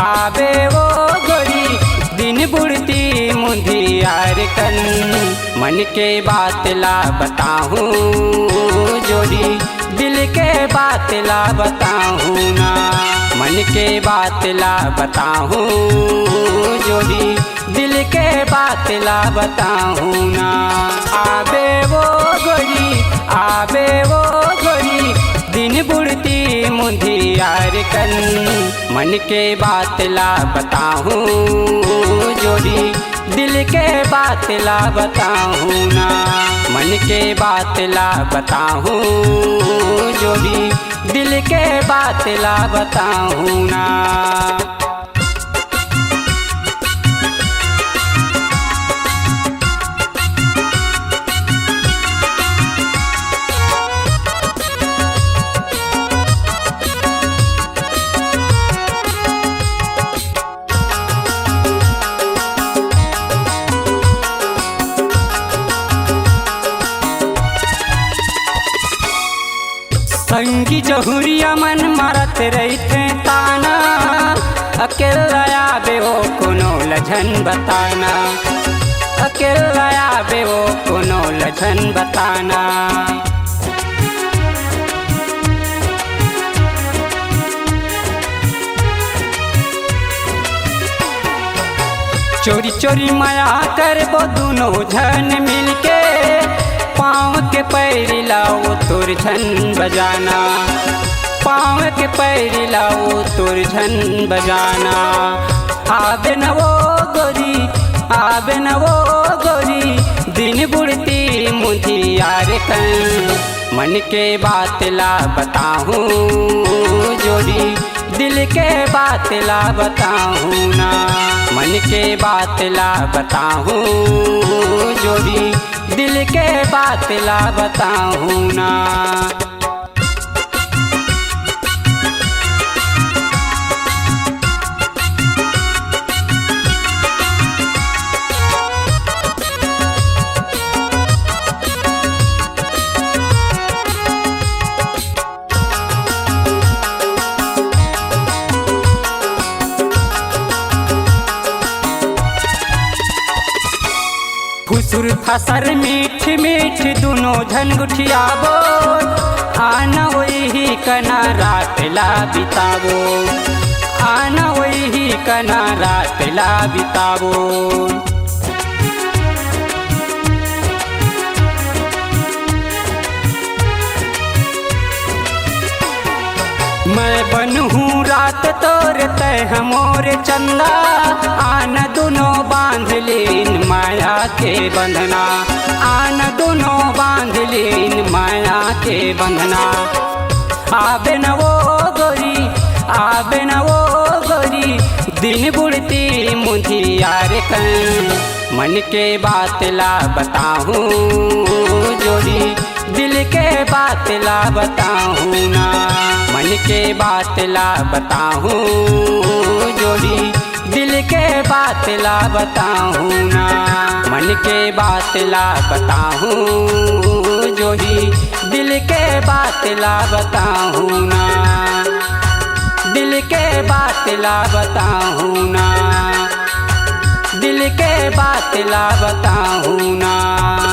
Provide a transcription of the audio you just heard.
आबे वो गोरी दिन बुढ़ती मुंदियार कन मन के बात ला बताऊं जोड़ी दिल के बात ला बताऊं ना मन के बात ला बताऊं जोड़ी दिल के बात ला बताऊं ना आबे वो गोरी दिन बुढ़ती मुंदियार कन मन के बात ला बताऊं जोड़ी दिल के बात ला बताऊं ना मन के बात ला बताऊं जोड़ी दिल के बात ला बताऊं ना। संगी जहुरिया मन मारत रहते ताना अकेला आबे वो कोनो लझन बताना अकेला आबे वो कोनो लझन बताना चोरी चोरी माया करबो दोनों झन मिलके पाँव के पैर लाओ तोर झन बजाना पाँव के पैर लाओ तोर झन बजाना आबे न वो गोरी दिन बुढ़ती मुंदियार कन मन के बात ला बताऊं जोड़ी दिल के बात ला बताऊं ना मन के बात ला बताऊं जोड़ी दिल के बात ला बताऊं ना। फुसुर फसर मीठ मीठ दोनों झन गुठियाबो आना वही कना रात ला बिताबो आना वही कना रात ला बिताबो मैं बनूं रात तोर तय हमोर चंदा आना दोनों बांध लीन माया के बंधना आना दोनों बांध लीन माया के बंधना आबे न वो गोरी दिन बुढ़ती मुंदियार कन मन के बात ला बताऊं जोड़ी दिल के बात ला बताऊं ना मन के बात ला बताऊं जोड़ी दिल के बात ला बताऊं ना मन के बात ला बताऊं जोड़ी दिल के बात ला बताऊं ना दिल के बात ला बताऊं ना दिल के बात ला बताऊं ना।